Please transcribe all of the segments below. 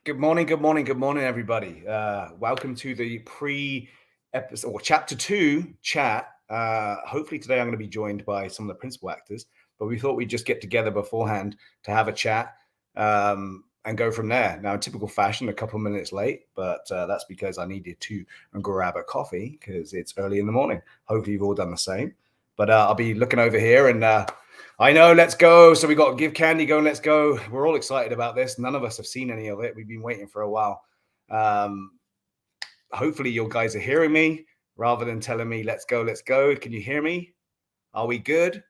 Good morning, everybody. Welcome to the pre-episode or chapter 2 chat. Hopefully today I'm going to be joined by some of the principal actors, but we thought we'd just get together beforehand to have a chat and go from there. Now, in typical fashion, a couple of minutes late, but that's because I needed to grab a coffee because it's early in the morning. Hopefully you've all done the same. But I'll be looking over here and I know, let's go. So we got Give Candy going, let's go. We're all excited about this. None of us have seen any of it. We've been waiting for a while. Hopefully you guys are hearing me rather than telling me, let's go, let's go. Can you hear me? Are we good?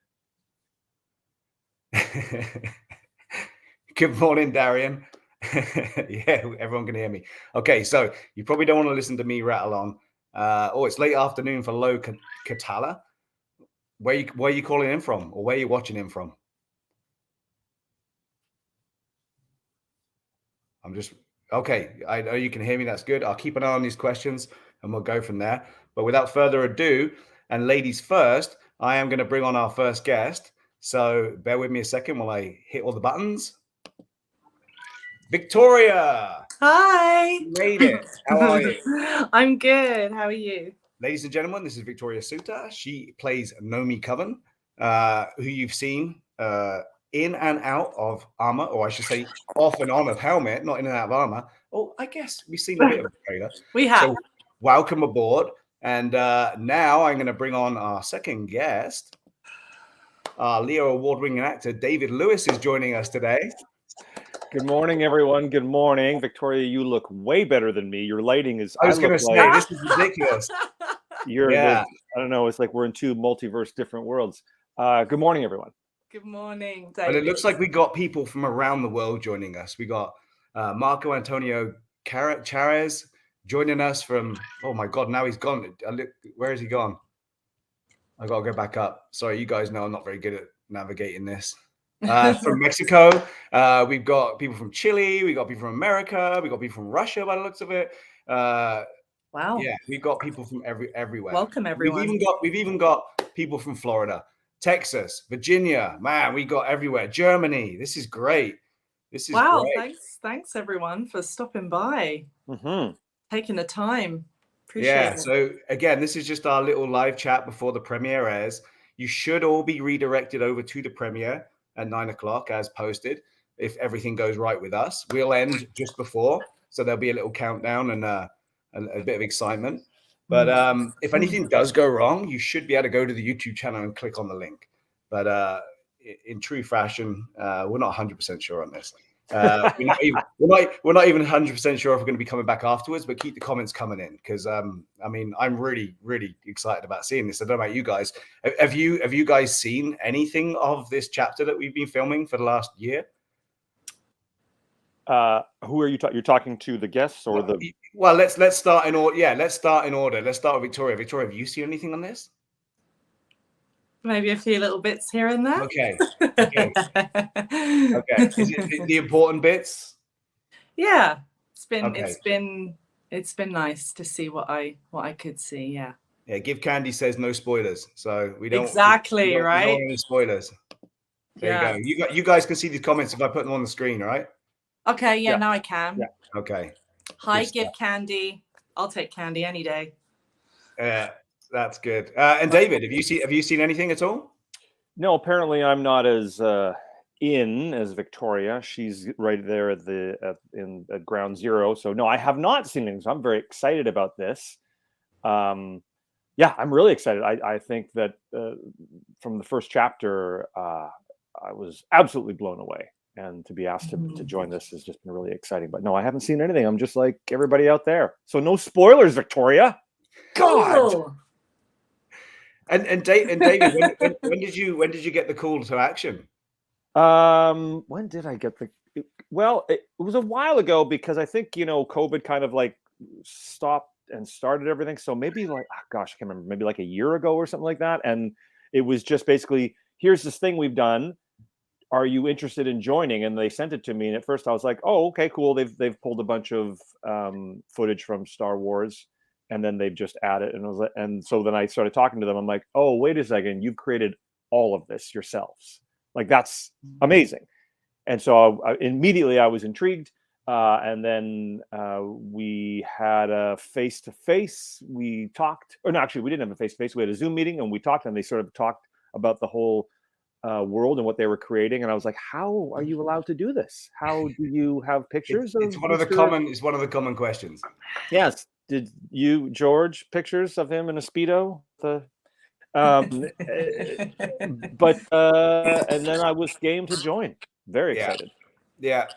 Good morning, Darian. Yeah, everyone can hear me. Okay, so you probably don't want to listen to me rattle on. It's late afternoon for Lo Katala. Where are you calling in from, or where are you watching in from? I'm just okay. I know you can hear me. That's good. I'll keep an eye on these questions and we'll go from there. But without further ado, and ladies first, I am going to bring on our first guest. So bear with me a second while I hit all the buttons. Victoria. Hi. You made it. How are you? I'm good. How are you? Ladies and gentlemen, this is Victoria Suter. She plays Nomi Coven, who you've seen in and out of armor, or I should say off and on of helmet, not in and out of armor. Oh, I guess we've seen a bit of a trailer. We have. So welcome aboard. And now I'm going to bring on our second guest. Our Leo Award-winning actor, David Lewis, is joining us today. Good morning, everyone. Good morning. Victoria, you look way better than me. Your lighting is... I was going to say, this is ridiculous. I don't know. It's like we're in two multiverse different worlds. Good morning, everyone. Good morning, David. But it looks like we got people from around the world joining us. We got Marco Antonio Charez joining us from... Oh, my God. Now he's gone. Where has he gone? I got to go back up. Sorry, you guys know I'm not very good at navigating this. From Mexico, we've got people from Chile, we got people from America, we got people from Russia by the looks of it. Wow. Yeah, we've got people from everywhere. Welcome, everyone. We've even got people from Florida, Texas, Virginia. Man, we got everywhere. Germany. This is great. This is great. Thanks everyone for stopping by. Taking the time. Appreciate it. So again, this is just our little live chat before the premiere airs. You should all be redirected over to the premiere at 9 o'clock as posted. If everything goes right with us, we'll end just before, so there'll be a little countdown and a bit of excitement. But if anything does go wrong, you should be able to go to the YouTube channel and click on the link. But in true fashion, we're not 100% sure on this. We're not even 100% sure if we're going to be coming back afterwards, but keep the comments coming in because I mean, I'm really excited about seeing this. I don't know about you guys. Have you guys seen anything of this chapter that we've been filming for the last year? Who are you talking? You're talking to the guests or the? Well, let's start in order. Yeah, let's start in order. Let's start with Victoria. Victoria, have you seen anything on this? Maybe a few little bits here and there. Okay. Okay. Is it the important bits? Yeah, it's been nice to see what I could see. Yeah. Yeah. Give Candy says no spoilers, so we don't exactly we right. don't want any spoilers. There you go. You guys can see these comments if I put them on the screen, right? Okay. Yeah. Now I can. Yeah. Okay. Hi, Give Candy. I'll take candy any day. That's good. And David, have you seen anything at all? No, apparently I'm not as in as Victoria. She's right there at ground zero. So no, I have not seen anything. So I'm very excited about this. Yeah, I'm really excited. I think that from the first chapter, I was absolutely blown away. And to be asked to join this has just been really exciting. But no, I haven't seen anything. I'm just like everybody out there. So no spoilers, Victoria. God. Oh. And David, when did you get the call to action? When did I get well, it was a while ago because I think, COVID kind of like stopped and started everything. So maybe like, gosh, I can't remember, maybe like a year ago or something like that. And it was just basically, here's this thing we've done. Are you interested in joining? And they sent it to me. And at first I was like, oh, okay, cool. They've pulled a bunch of footage from Star Wars. And then they've just added, and so then I started talking to them. I'm like, oh, wait a second, you've created all of this yourselves. Like, that's amazing. And so immediately I was intrigued. And then we had a face-to-face. We talked, or no, actually, we didn't have a face-to-face. We had a Zoom meeting, and we talked, and they sort of talked about the whole world and what they were creating. And I was like, "How are you allowed to do this? How do you have pictures It's of one of the common. It's one of the common questions. Yes. Did you, George, pictures of him in a Speedo? But and then I was game to join. Very excited. Yeah.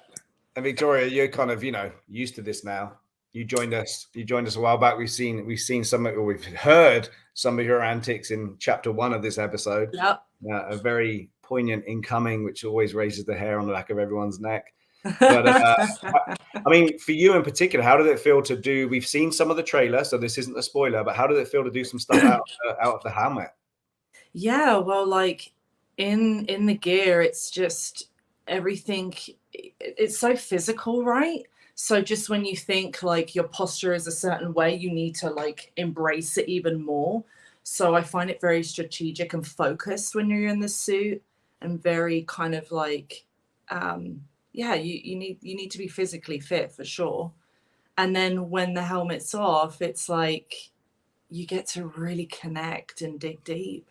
And Victoria, you're kind of, used to this now. You joined us a while back. We've seen some of, or we've heard some of your antics in chapter 1 of this episode. Yep. A very poignant incoming, which always raises the hair on the back of everyone's neck. But I mean, for you in particular, how did it feel to do? We've seen some of the trailer, so this isn't a spoiler. But how did it feel to do some stuff out of the helmet? Yeah, well, like in the gear, it's just everything. It's so physical, right? So just when you think like your posture is a certain way, you need to like embrace it even more. So I find it very strategic and focused when you're in the suit, and very kind of like, yeah, you need to be physically fit for sure. And then when the helmet's off, it's like you get to really connect and dig deep.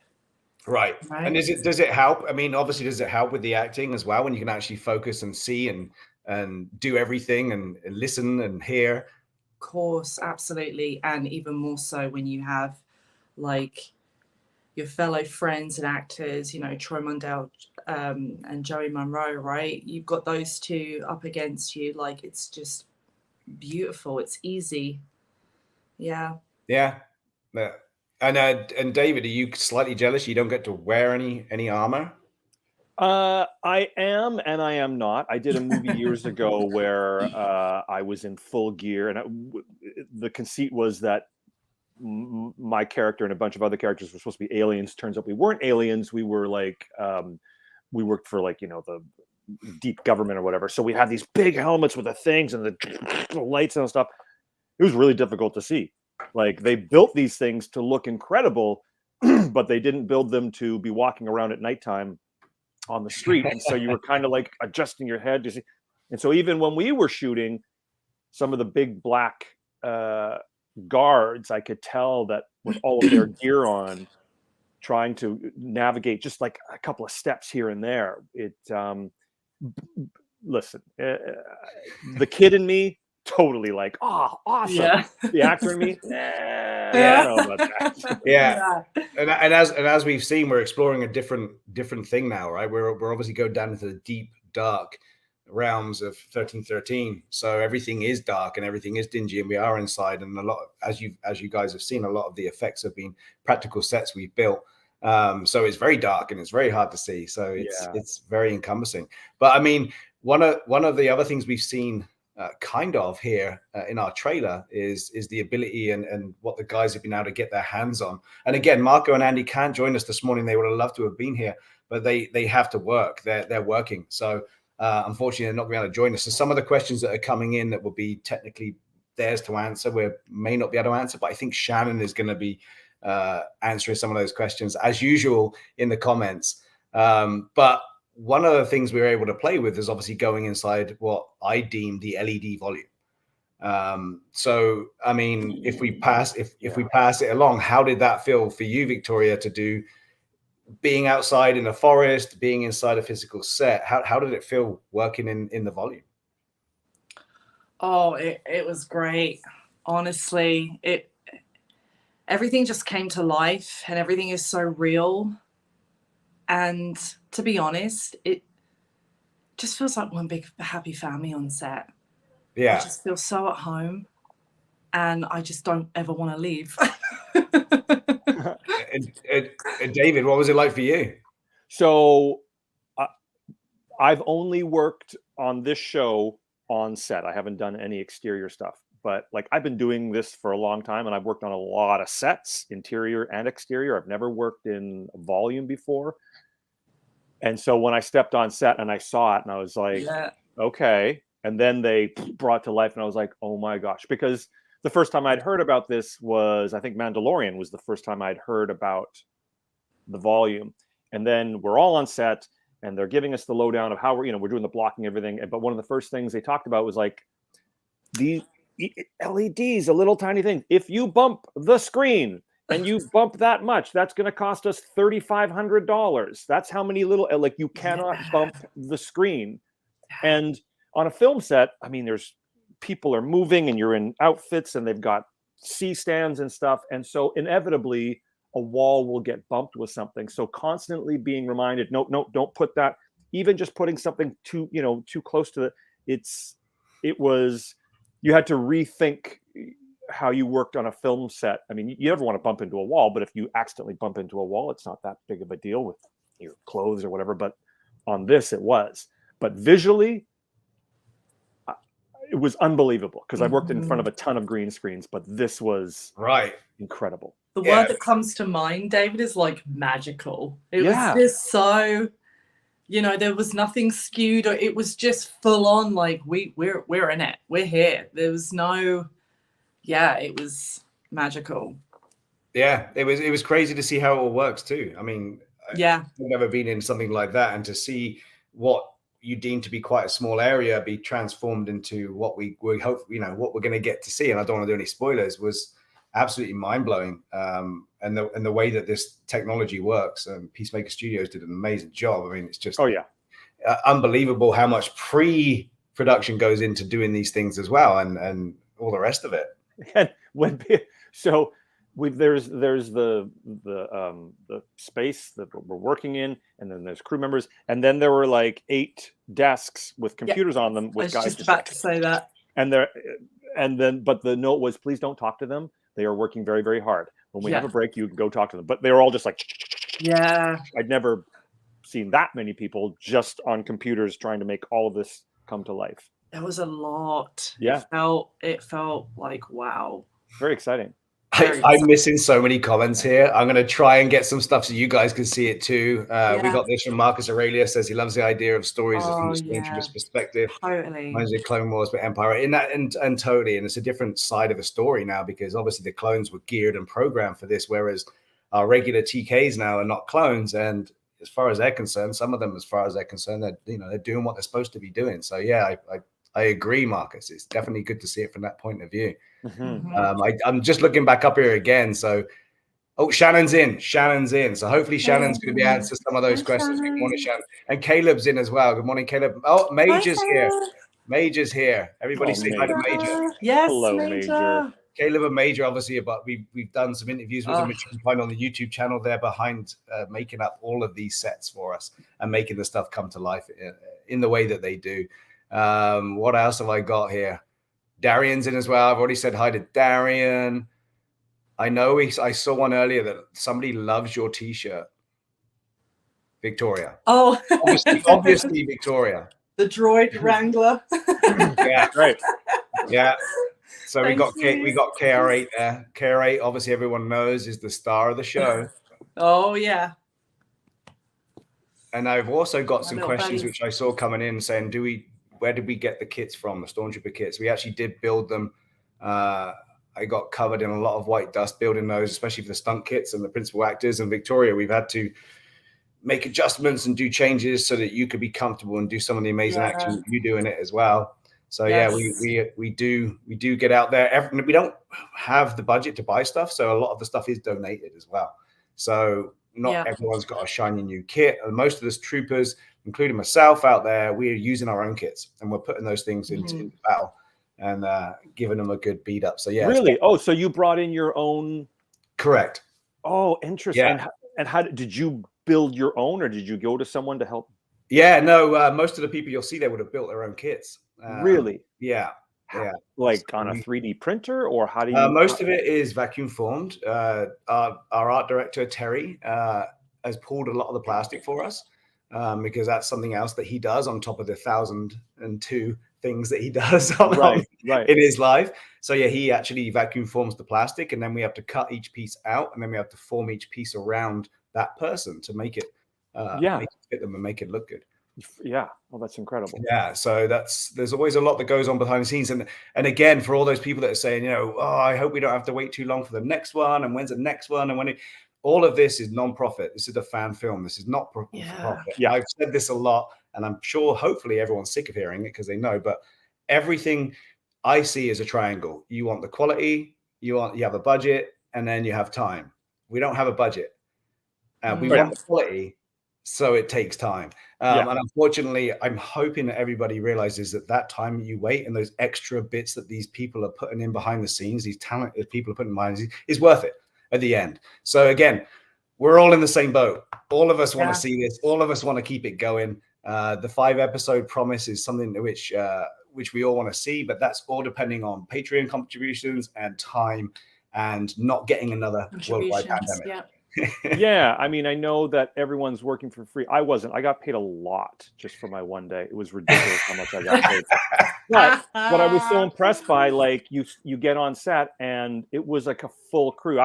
Right. And does it help? I mean, obviously, does it help with the acting as well when you can actually focus and see and do everything and listen and hear? Of course, absolutely. And even more so when you have like your fellow friends and actors, Troy Mundell and Joey Monroe, right? You've got those two up against you. Like, it's just beautiful. It's easy. Yeah. Yeah. And David, are you slightly jealous you don't get to wear any armor? I am and I am not. I did a movie years ago where I was in full gear, and the conceit was that my character and a bunch of other characters were supposed to be aliens. Turns out we weren't aliens. We were like, we worked for like, the deep government or whatever. So we had these big helmets with the things and the lights and stuff. It was really difficult to see. Like, they built these things to look incredible, but they didn't build them to be walking around at nighttime on the street. And so you were kind of like adjusting your head to see. And so even when we were shooting, some of the big black guards, I could tell that with all of their gear on, trying to navigate just like a couple of steps here and there. Listen, the kid in me, totally like, oh, awesome. Yeah. The actor in me, Yeah. I don't know about that. Yeah. And as we've seen, we're exploring a different thing now, right? We're obviously going down into the deep, dark realms of 1313. So everything is dark and everything is dingy, and we are inside. And a lot, as you guys have seen, a lot of the effects have been practical sets we've built. So it's very dark and it's very hard to see. So it's very encompassing. But I mean, one of the other things we've seen kind of here in our trailer is the ability and what the guys have been able to get their hands on. And again, Marco and Andy can't join us this morning. They would have loved to have been here, but they have to work. They're working. So unfortunately, they're not going to be able to join us. So some of the questions that are coming in that will be technically theirs to answer, we may not be able to answer, but I think Shannon is going to be answering some of those questions as usual in the comments. But one of the things we were able to play with is obviously going inside what I deem the LED volume. So, I mean, if we pass it along, how did that feel for you, Victoria, to do being outside in a forest, being inside a physical set? How did it feel working in the volume? Oh, it was great. Honestly, everything just came to life, and everything is so real. And to be honest, it just feels like one big happy family on set. Yeah. I just feel so at home, and I just don't ever want to leave. and David, what was it like for you? So I've only worked on this show on set. I haven't done any exterior stuff, but like, I've been doing this for a long time, and I've worked on a lot of sets, interior and exterior. I've never worked in volume before. And so when I stepped on set and I saw it, and I was like, okay. And then they brought to life, and I was like, oh my gosh. Because the first time I'd heard about this was, I think Mandalorian was the first time I'd heard about the volume. And then we're all on set, and they're giving us the lowdown of how we're doing the blocking, everything. But one of the first things they talked about was like, the LEDs, a little tiny thing. If you bump the screen and you bump that much, that's going to cost us $3,500. That's how many little, like, you cannot bump the screen. And on a film set, I mean, there's people are moving and you're in outfits and they've got C-stands and stuff. And so inevitably a wall will get bumped with something. So constantly being reminded, no, don't put that, even just putting something too close to you had to rethink how you worked on a film set. I mean, you never want to bump into a wall, but if you accidentally bump into a wall, it's not that big of a deal with your clothes or whatever. But on this, it was. But visually, it was unbelievable because I've worked in front of a ton of green screens, but this was incredible. The word that comes to mind, David, is like magical. It was just so, there was nothing skewed, or it was just full on. Like we're in it. We're here. There was no, it was magical. Yeah, it was crazy to see how it all works too. I mean, I've never been in something like that, and to see what you deem to be quite a small area be transformed into what we hope, what we're going to get to see. And I don't want to do any spoilers, was absolutely mind-blowing. And the way that this technology works, and Peacemaker Studios did an amazing job. I mean, it's just unbelievable how much pre-production goes into doing these things as well, and all the rest of it. And there's the space that we're working in, and then there's crew members, and then there were like 8 desks with computers on them with guys. I was just about to say that. But the note was, please don't talk to them. They are working very, very hard. When we have a break, you can go talk to them. But they were all just like, I'd never seen that many people just on computers trying to make all of this come to life. It was a lot. Yeah. It felt like, wow. Very exciting. I'm missing so many comments here. I'm going to try and get some stuff so you guys can see it too. We got this from Marcus Aurelius, says he loves the idea of stories from the Stormtrooper's perspective. Totally. Reminds me of Clone Wars, but Empire. And totally. And it's a different side of a story now, because obviously the clones were geared and programmed for this, whereas our regular TKs now are not clones. And as far as they're concerned, some of them, as far as they're concerned, they're doing what they're supposed to be doing. So I agree, Marcus. It's definitely good to see it from that point of view. I'm just looking back up here again. So, Shannon's in. So hopefully Shannon's going to be answer some of those questions. Good morning, Shannon. And Caleb's in as well. Good morning, Caleb. Oh, Major's here. Major's here. Everybody say hi to Major. Yes, hello, Major. Caleb and Major, obviously, but we've done some interviews with them, which you can find on the YouTube channel. They're behind making up all of these sets for us and making the stuff come to life in the way that they do. What else have I got here? Darian's in as well. I've already said hi to Darian. I know I saw one earlier that somebody loves your t-shirt. Victoria. Oh, obviously Victoria. The droid wrangler. Yeah, right. Yeah. So we got KR8 there. KR8, obviously everyone knows, is the star of the show. Oh yeah. And I've also got some questions which I saw coming in saying, where did we get the kits from, the Stormtrooper kits? We actually did build them. I got covered in a lot of white dust building those, especially for the stunt kits and the principal actors. And Victoria, we've had to make adjustments and do changes so that you could be comfortable and do some of the amazing acting you do in it as well. So we do get out there. We don't have the budget to buy stuff, so a lot of the stuff is donated as well. So not everyone's got a shiny new kit. And most of the troopers, including myself out there, we're using our own kits, and we're putting those things into battle and giving them a good beat up. So really? Oh, so you brought in your own? Correct. Oh, interesting. Yeah. And how did you build your own, or did you go to someone to help? Yeah, no. Most of the people you'll see there would have built their own kits. Really? Yeah. Like on a 3D printer, or how do you? Most of it is vacuum formed. Our art director Terry has pulled a lot of the plastic for us. Because that's something else that he does on top of the 1,002 things that he does in his life. So he actually vacuum forms the plastic, and then we have to cut each piece out, and then we have to form each piece around that person to make it fit them and make it look good. Yeah, well, that's incredible. Yeah, so there's always a lot that goes on behind the scenes, and again, for all those people that are saying, I hope we don't have to wait too long for the next one, and when's the next one, and all of this is non-profit. This is a fan film. This is not profit. Yeah. I've said this a lot, and I'm sure hopefully everyone's sick of hearing it because they know, but everything I see as a triangle. You want the quality, you have a budget, and then you have time. We don't have a budget. We want the quality, so it takes time. And unfortunately, I'm hoping that everybody realizes that time you wait and those extra bits that these people are putting in behind the scenes, these talented people are putting behind the scenes, is worth it at the end. So again, we're all in the same boat. All of us want to see this. All of us want to keep it going. The 5-episode promise is something which we all want to see, but that's all depending on Patreon contributions and time and not getting another worldwide pandemic. Yeah, I mean, I know that everyone's working for free. I wasn't. I got paid a lot just for my one day. It was ridiculous how much I got paid. But what I was so impressed by, like, you get on set and it was like a full crew.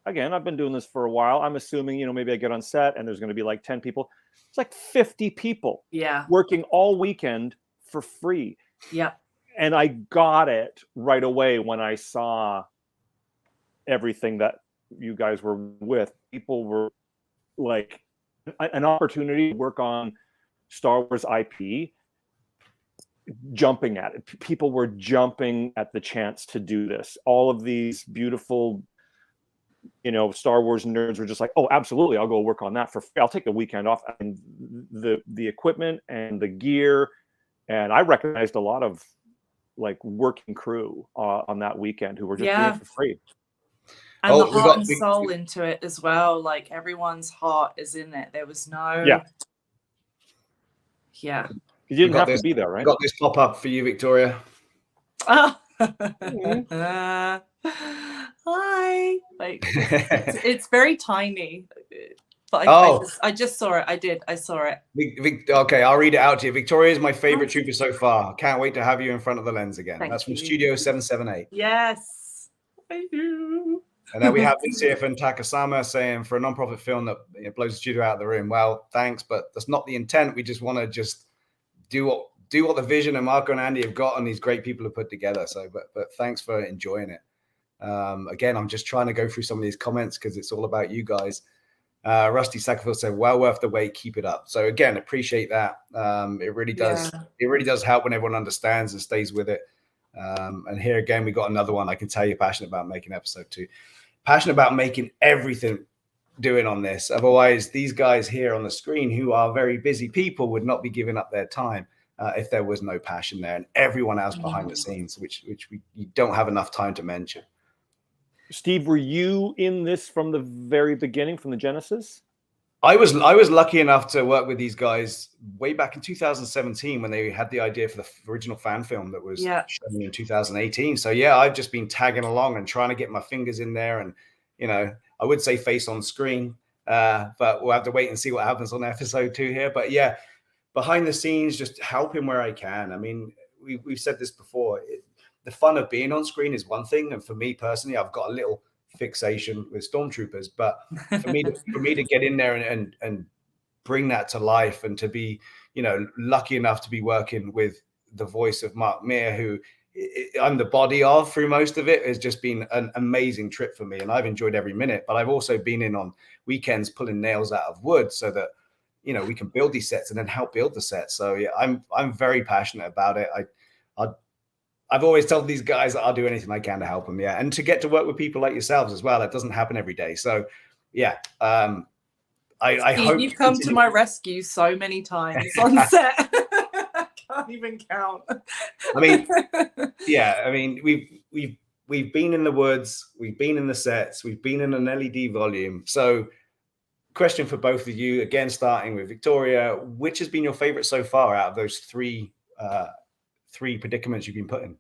Again, I've been doing this for a while. I'm assuming, maybe I get on set and there's going to be like 10 people. It's like 50 people working all weekend for free. Yeah. And I got it right away when I saw everything that you guys were with. People were like, an opportunity to work on Star Wars IP, jumping at it. People were jumping at the chance to do this. All of these beautiful, Star Wars nerds were just like, oh, absolutely, I'll go work on that for free. I'll take a weekend off. And the equipment and the gear, and I recognized a lot of like working crew on that weekend who were just doing it for free. And the heart and soul into it as well. Like everyone's heart is in it. There was no. Yeah. You didn't have to be there, right? Got this pop up for you, Victoria. Oh. Hi. Like it's very tiny. But I just saw it. I saw it. Okay, I'll read it out to you. Victoria is my favorite trooper so far. Can't wait to have you in front of the lens again. That's from Studio 778. Yes. I do. And then we have this here from Takasama saying, for a non-profit film that blows the studio out of the room. Well, thanks, but that's not the intent. We just want to do what the vision and Marco and Andy have got and these great people have put together. So, but thanks for enjoying it. Again, I'm just trying to go through some of these comments because it's all about you guys. Rusty Sackfield said, well worth the wait, keep it up. So again, appreciate that. It really does. It really does help when everyone understands and stays with it. And here again, we got another one. I can tell you're passionate about making episode 2. Passionate about making everything doing on this. Otherwise, these guys here on the screen who are very busy people would not be giving up their time if there was no passion there, and everyone else behind the scenes, which you don't have enough time to mention. Steve, were you in this from the very beginning, from the Genesis? I was lucky enough to work with these guys way back in 2017 when they had the idea for the original fan film that was shown in 2018. So yeah, I've just been tagging along and trying to get my fingers in there, and I would say face on screen, but we'll have to wait and see what happens on episode 2 here. But yeah, behind the scenes, just helping where I can. I mean, we've said this before. The fun of being on screen is one thing, and for me personally, I've got a little fixation with stormtroopers, but for me to get in there and bring that to life, and to be lucky enough to be working with the voice of Mark Meer, who I'm the body of through most of it, has just been an amazing trip for me, and I've enjoyed every minute. But I've also been in on weekends pulling nails out of wood so that we can build these sets and then help build the sets. So yeah, I'm very passionate about it. I've always told these guys that I'll do anything I can to help them. Yeah. And to get to work with people like yourselves as well. That doesn't happen every day. So yeah. I hope you've come to my rescue so many times on set. I can't even count. I mean, we've been in the woods, we've been in the sets, we've been in an LED volume. So question for both of you, again, starting with Victoria, which has been your favorite so far out of those three predicaments you've been put in?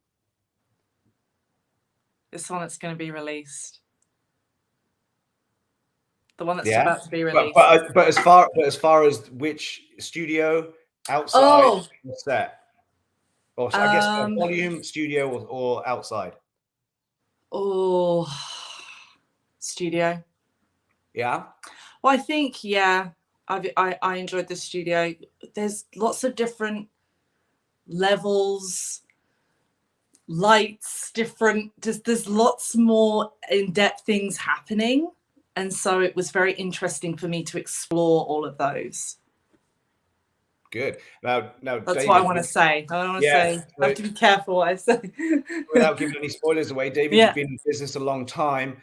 This one that's going to be released. The one that's about to be released. But as far as which studio, outside, set, or I guess volume, studio, or outside. Oh, studio. Yeah. Well, I think I enjoyed the studio. There's lots of different levels, lights, there's lots more in-depth things happening, and so it was very interesting for me to explore all of those. good. Now, That's David, what I want to say. I want to say, I have to be careful what I say. Without giving any spoilers away, David, Yeah. you've been in business a long time.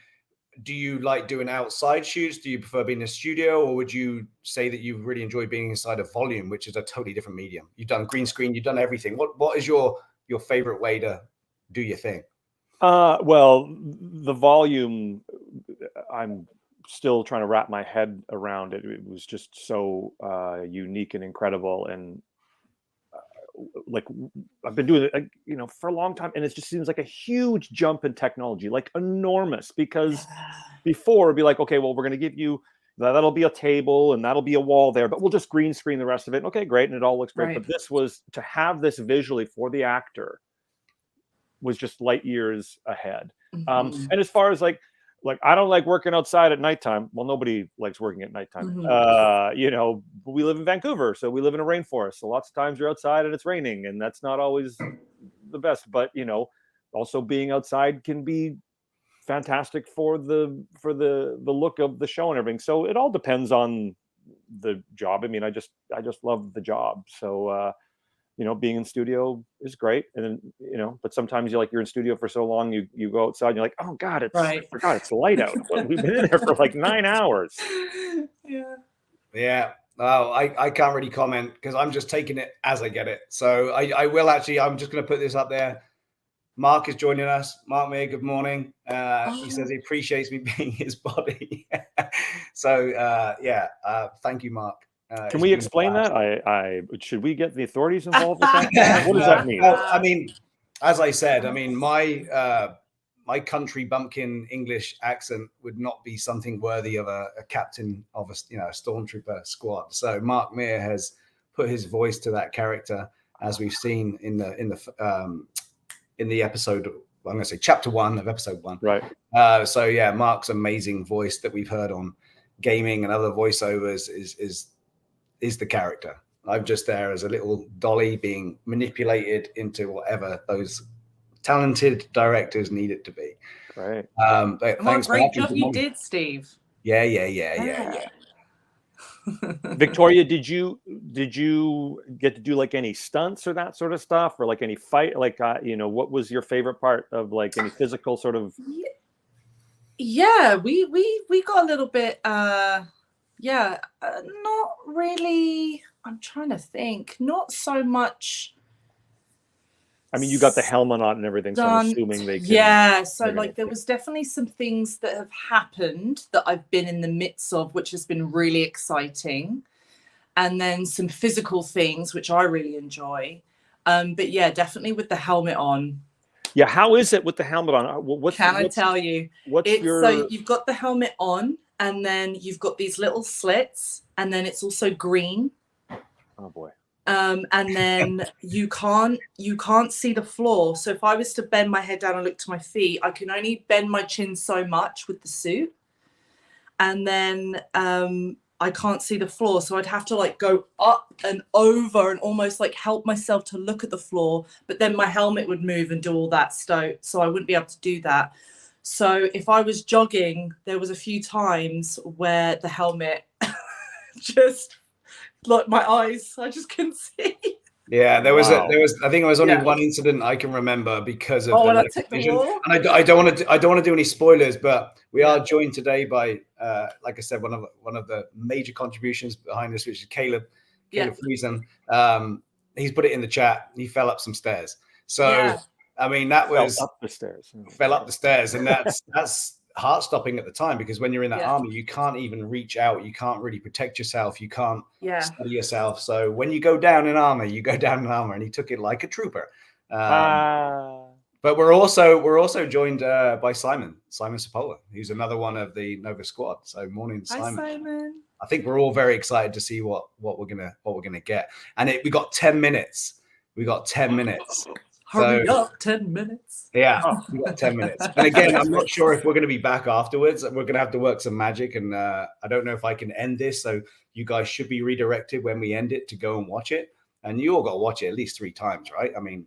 Do you like doing outside shoots? Do you prefer being in a studio, or would you say that you really enjoy being inside a volume, which is a totally different medium? You've done green screen, you've done everything. What is your favorite way to do your thing? Well, the volume, I'm still trying to wrap my head around it. It was just so unique and incredible, and like I've been doing it, you know, for a long time, and it just seems like a huge jump in technology, like enormous. Because before it'd be like, okay, well, we're going to give you that'll be a table and that'll be a wall there, but we'll just green screen the rest of it. Okay, great, and it all looks great. Right. But this was to have this visually for the actor was just light years ahead. Mm-hmm. And as far as like I don't like working outside at nighttime. Well, nobody likes working at nighttime. Mm-hmm. You know, we live in Vancouver, so we live in a rainforest. So lots of times you're outside and it's raining, and that's not always the best. But you know, also being outside can be fantastic for the look of the show and everything. So it all depends on the job. I mean, I just love the job. So you know, being in studio is great. And then, you know, but sometimes you're in studio for so long, you go outside and you're like, oh God, I forgot it's light out. We've been in there for like 9 hours. Yeah. Oh, I can't really comment because I'm just taking it as I get it. So I will actually, I'm just going to put this up there. Mark is joining us. Mark Meir, good morning. He says he appreciates me being his body. So thank you, Mark. Can we explain that? I should we get the authorities involved with that? What does that mean? Well, I mean, as I said, I mean, my country bumpkin English accent would not be something worthy of a captain of a stormtrooper squad. So Mark Meir has put his voice to that character, as we've seen in the episode. I'm going to say chapter 1 of episode 1. Right. So yeah, Mark's amazing voice that we've heard on gaming and other voiceovers is the character. I'm just there as a little dolly being manipulated into whatever those talented directors need it to be. Right. But thanks, great job you did, Steve. Yeah. Victoria, did you get to do like any stunts or that sort of stuff, or like any fight? Like, you know, what was your favorite part of like any physical sort of? Yeah, we got a little bit. Not really. I'm trying to think. Not so much. I mean, you got the helmet on and everything, so I'm assuming they can. Yeah, so like there was definitely some things that have happened that I've been in the midst of, which has been really exciting. And then some physical things, which I really enjoy. But yeah, definitely with the helmet on. Yeah, how is it with the helmet on? I tell you? So you've got the helmet on, and then you've got these little slits, and then it's also green. Oh boy. And then you can't see the floor. So if I was to bend my head down and look to my feet, I can only bend my chin so much with the suit. And then I can't see the floor. So I'd have to like go up and over and almost like help myself to look at the floor. But then my helmet would move and do all that stuff. So I wouldn't be able to do that. So if I was jogging, there was a few times where the helmet just like my eyes, I just couldn't see. Yeah, there was I think it was only one incident I can remember because of when I took the wall. And I don't want to do any spoilers, but we are joined today by like I said, one of the major contributions behind this, which is Caleb Friesen. He's put it in the chat. He fell up some stairs. So I mean, that was fell up the stairs, and that's heart-stopping at the time, because when you're in that army, you can't even reach out, you can't really protect yourself, you can't study yourself. So when you go down in armor, and he took it like a trooper. But we're also joined by Simon Sapola, who's another one of the Nova squad. So morning, Simon. Hi, Simon. I think we're all very excited to see what we're gonna get. And we got 10 minutes. Hurry up, 10 minutes. Yeah, we got 10 minutes. And again, I'm not sure if we're going to be back afterwards. We're going to have to work some magic. And I don't know if I can end this. So you guys should be redirected when we end it to go and watch it. And you all got to watch it at least 3 times, right? I mean,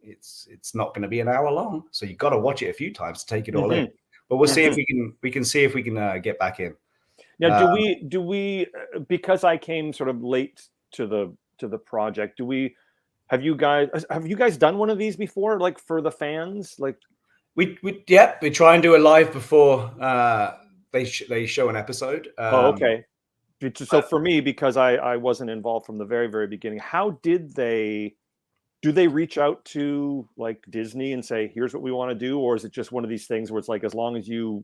it's not going to be an hour long. So you've got to watch it a few times to take it all in. But we'll see if we can see if we can get back in. Now, do we because I came sort of late to the to the project. Have you guys done one of these before, like for the fans? Like we try and do it live before they show an episode. okay. So for me, because I wasn't involved from the very, very beginning, do they reach out to like Disney and say, here's what we want to do? Or is it just one of these things where it's like, as long as you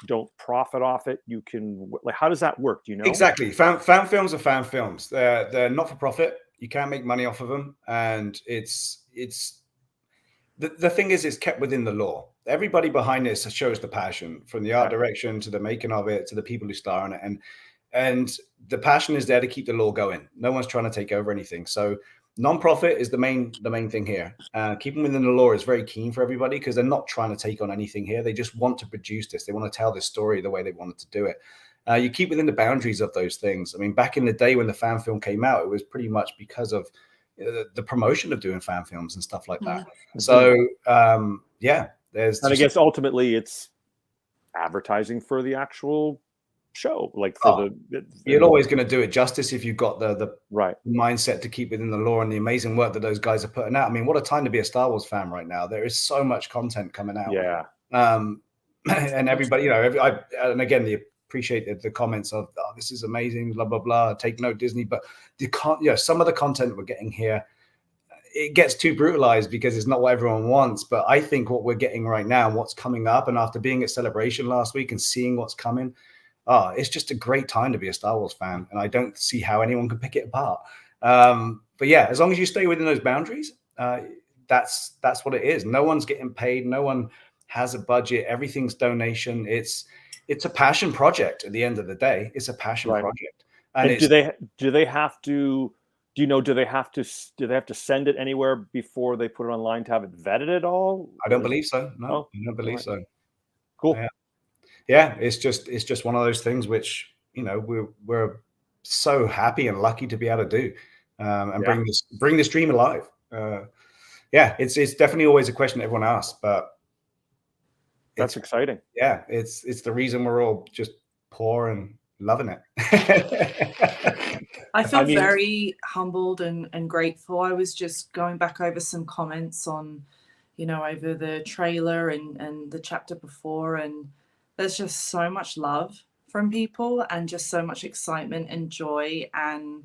don't profit off it, you can, like, how does that work? Do you know? Exactly. Fan films are fan films. They're not for profit. You can't make money off of them. And it's the thing is, it's kept within the law. Everybody behind this shows the passion, from the art direction to the making of it, to the people who star in it. And the passion is there to keep the law going. No one's trying to take over anything. So non-profit is the main thing here. Keeping within the law is very keen for everybody, because they're not trying to take on anything here. They just want to produce this. They want to tell this story the way they wanted to do it. You keep within the boundaries of those things. I mean, back in the day when the fan film came out, it was pretty much because of the promotion of doing fan films and stuff like that. So there's. And I guess ultimately it's advertising for the actual show, like for you're always going to do it justice if you've got the right mindset to keep within the law and the amazing work that those guys are putting out. I mean, what a time to be a Star Wars fan right now. There is so much content coming out. Yeah. And everybody, and again, appreciate the comments of, oh, this is amazing, blah blah blah, take note Disney, but some of the content we're getting here, it gets too brutalized because it's not what everyone wants. But I think what we're getting right now and what's coming up, and after being at Celebration last week and seeing what's coming, it's just a great time to be a Star Wars fan, and I don't see how anyone can pick it apart. But yeah, as long as you stay within those boundaries, that's what it is. No one's getting paid. No one has a budget. Everything's donation. It's a passion project at the end of the day. It's a passion project. And do they have to? Do you know? Do they have to send it anywhere before they put it online to have it vetted at all? I don't believe so. No, I don't believe so. Cool. Yeah, it's just one of those things which, we're so happy and lucky to be able to do, and bring this dream alive. It's definitely always a question that everyone asks, but that's exciting. Yeah, it's the reason we're all just poor and loving it. I feel very humbled and grateful. I was just going back over some comments on, over the trailer and the chapter before, and there's just so much love from people and just so much excitement and joy, and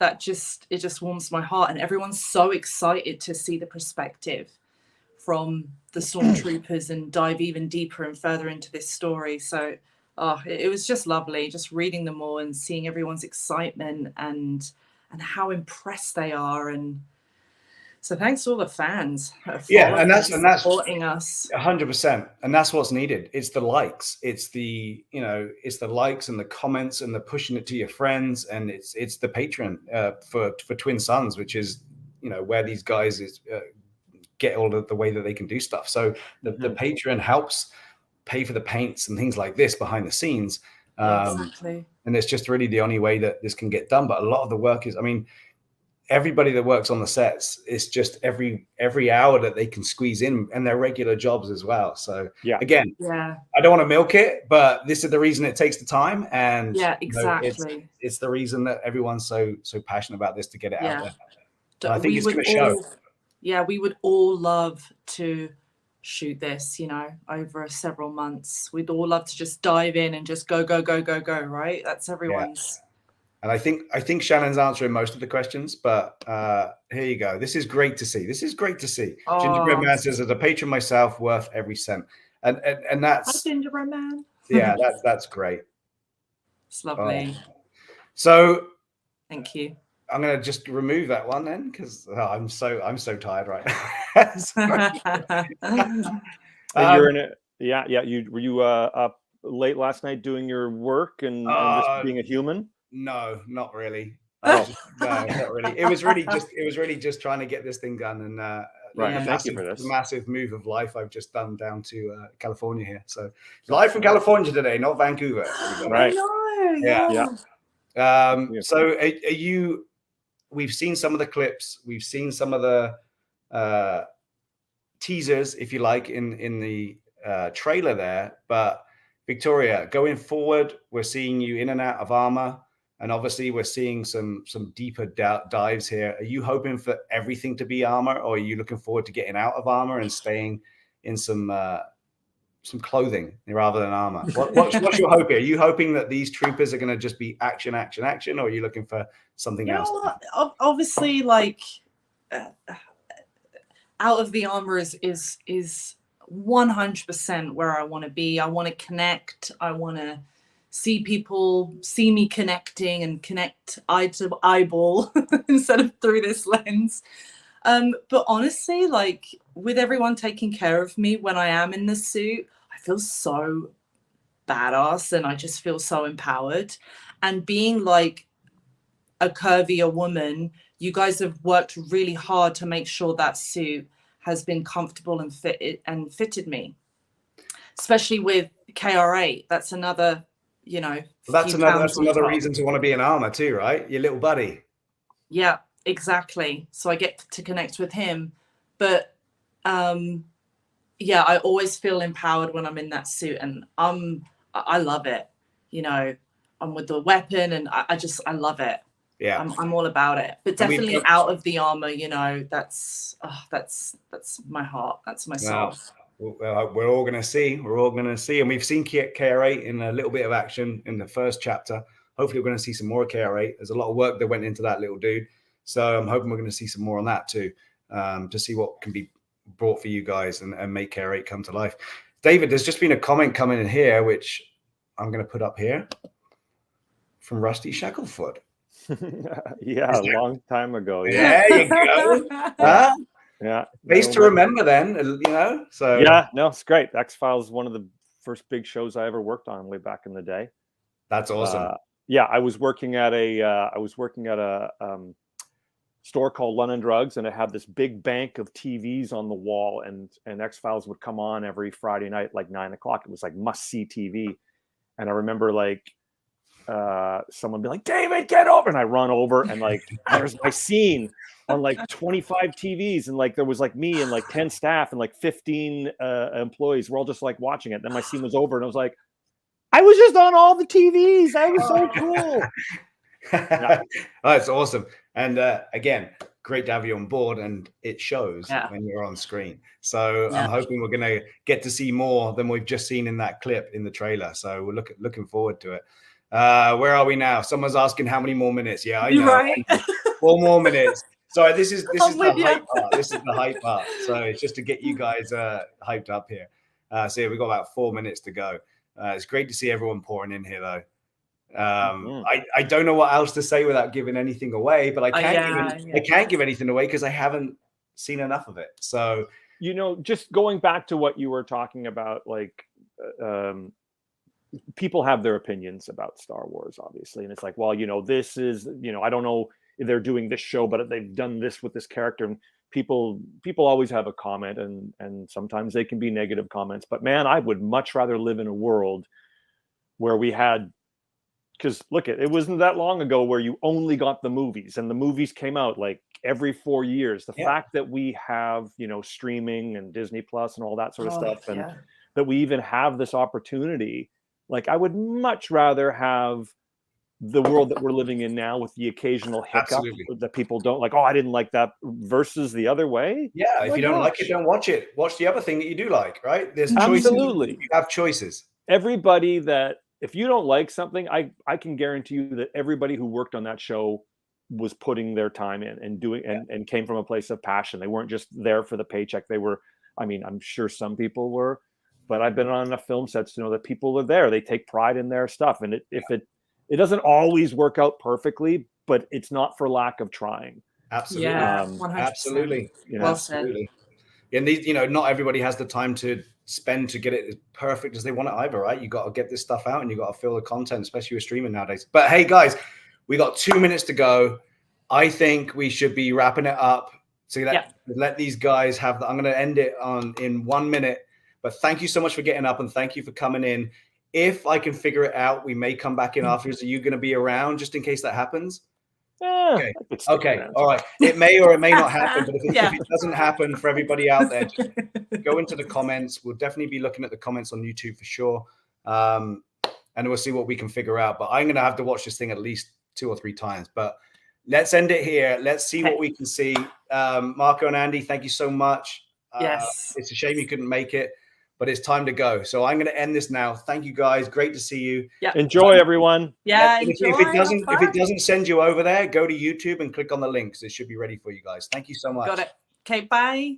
it just warms my heart. And everyone's so excited to see the perspective from the stormtroopers and dive even deeper and further into this story. So it was just lovely, just reading them all and seeing everyone's excitement and how impressed they are. And so thanks to all the fans. And that's supporting us 100%. And that's what's needed. It's the likes. It's the likes and the comments and the pushing it to your friends. And it's the Patreon for Twin Suns, which is, where these guys get all of the way that they can do stuff. So the Patreon helps pay for the paints and things like this behind the scenes. Exactly. And it's just really the only way that this can get done. But a lot of the work is, everybody that works on the sets, it's just every hour that they can squeeze in, and their regular jobs as well. So again, I don't want to milk it, but this is the reason it takes the time. And exactly. It's the reason that everyone's so passionate about this to get it out there. And I think it's going to show. We would all love to shoot this, over several months. We'd all love to just dive in and just go, right? That's everyone's. And I think Shannon's answering most of the questions, but here you go. This is great to see. Gingerbread Man says, as a patron myself, worth every cent. And that's Gingerbread Man. Yeah, that's great. It's lovely. So thank you. I'm gonna just remove that one then, because I'm so tired right now. And you're in it. Yeah. Were you up late last night doing your work and just being a human? No, not really. No, not really. It was really just trying to get this thing done, and thank you for this massive move of life I've just done down to California here. So live from California today, not Vancouver. Right. So are you? We've seen some of the clips. We've seen some of the teasers, if you like, in the trailer there. But Victoria, going forward, we're seeing you in and out of armor. And obviously we're seeing some deeper dives here. Are you hoping for everything to be armor, or are you looking forward to getting out of armor and staying in some clothing rather than armor? What's your hope here? Are you hoping that these troopers are going to just be action, action, action, or are you looking for something else? Obviously, like out of the armor is 100% where I want to be. I want to connect. I want to see people see me connecting and connect eye to eyeball instead of through this lens. But honestly, like with everyone taking care of me when I am in the suit, I feel so badass and I just feel so empowered. And being like a curvier woman, you guys have worked really hard to make sure that suit has been comfortable and fitted me, especially with KR8. That's another, you know, that's another reason to want to be in armor too, right? Your little buddy. Yeah, exactly. So I get to connect with him, but yeah, I always feel empowered when I'm in that suit, and I love it. You know, I'm with the weapon, and I love it. Yeah, I'm all about it. But definitely out of the armor, you know, that's my heart. That's my soul. Well, we're all going to see. We're all going to see. And we've seen KR8 in a little bit of action in the first chapter. Hopefully we're going to see some more KR8. There's a lot of work that went into that little dude. So I'm hoping we're going to see some more on that too, to see what can be brought for you guys and make KR8 come to life. David, there's just been a comment coming in here, which I'm going to put up here from Rusty Shacklefoot. Yeah, a long time ago. Yeah. There you go. Yeah. Face to remember then, you know. So yeah, no, it's great. X-Files is one of the first big shows I ever worked on way back in the day. That's awesome. Yeah, I was working at a store called London Drugs, and it had this big bank of TVs on the wall, and X-Files would come on every Friday night, like 9 o'clock. It was like must-see TV. And I remember like someone be like, David, get over, and I run over, and like there's my scene on like 25 TVs, and like there was like me and like 10 staff and like 15 employees. We're all just like watching it. Then my scene was over, and I was like, I was just on all the TVs. That was so cool. Yeah. Oh, that's awesome. And again, great to have you on board, and it shows when you're on screen. So I'm hoping we're going to get to see more than we've just seen in that clip in the trailer. So we're looking forward to it. Where are we now? Someone's asking how many more minutes. Yeah, I know. Right. 4 more minutes. Sorry, this is the hype part. This is the hype part. So it's just to get you guys hyped up here. So yeah, we've got about 4 minutes to go. It's great to see everyone pouring in here, though. I don't know what else to say without giving anything away, but I can't give anything away because I haven't seen enough of it. So, you know, just going back to what you were talking about, like people have their opinions about Star Wars, obviously, and it's like, well, you know, this is, you know, I don't know if they're doing this show, but they've done this with this character, and people always have a comment, and sometimes they can be negative comments. But man, I would much rather live in a world where we had, because look, it wasn't that long ago where you only got the movies, and the movies came out like every 4 years. The fact that we have, you know, streaming and Disney Plus and all that sort of stuff, and that we even have this opportunity, like I would much rather have the world that we're living in now with the occasional hiccup that people don't like. Oh, I didn't like that, versus the other way. Yeah, if you don't like it, don't watch it. Watch the other thing that you do like, right? There's absolutely choices. You have choices. Everybody that, if you don't like something, I can guarantee you that everybody who worked on that show was putting their time in and doing and came from a place of passion. They weren't just there for the paycheck. They were, I mean, I'm sure some people were, but I've been on enough film sets to know that people are there. They take pride in their stuff. And it doesn't always work out perfectly, but it's not for lack of trying. Absolutely. Yeah, 100%. Absolutely. You know? Well said. And these, you know, not everybody has the time to spend to get it as perfect as they want it either, right? You got to get this stuff out, and you got to fill the content, especially with streaming nowadays. But hey, guys, we got 2 minutes to go. I think we should be wrapping it up. So let these guys have I'm going to end it in 1 minute. But thank you so much for getting up, and thank you for coming in. If I can figure it out, we may come back in afterwards. Are you going to be around just in case that happens? Okay. All right. It may or it may not happen, but if it doesn't happen, for everybody out there, just go into the comments. We'll definitely be looking at the comments on YouTube for sure. And we'll see what we can figure out. But I'm going to have to watch this thing at least 2 or 3 times. But let's end it here. Let's see what we can see. Marco and Andy, thank you so much. Yes. It's a shame you couldn't make it, but it's time to go. So I'm going to end this now. Thank you guys. Great to see you. Yeah. Enjoy, everyone. Yeah. If it doesn't send you over there, go to YouTube and click on the links. It should be ready for you guys. Thank you so much. Got it. Okay. Bye.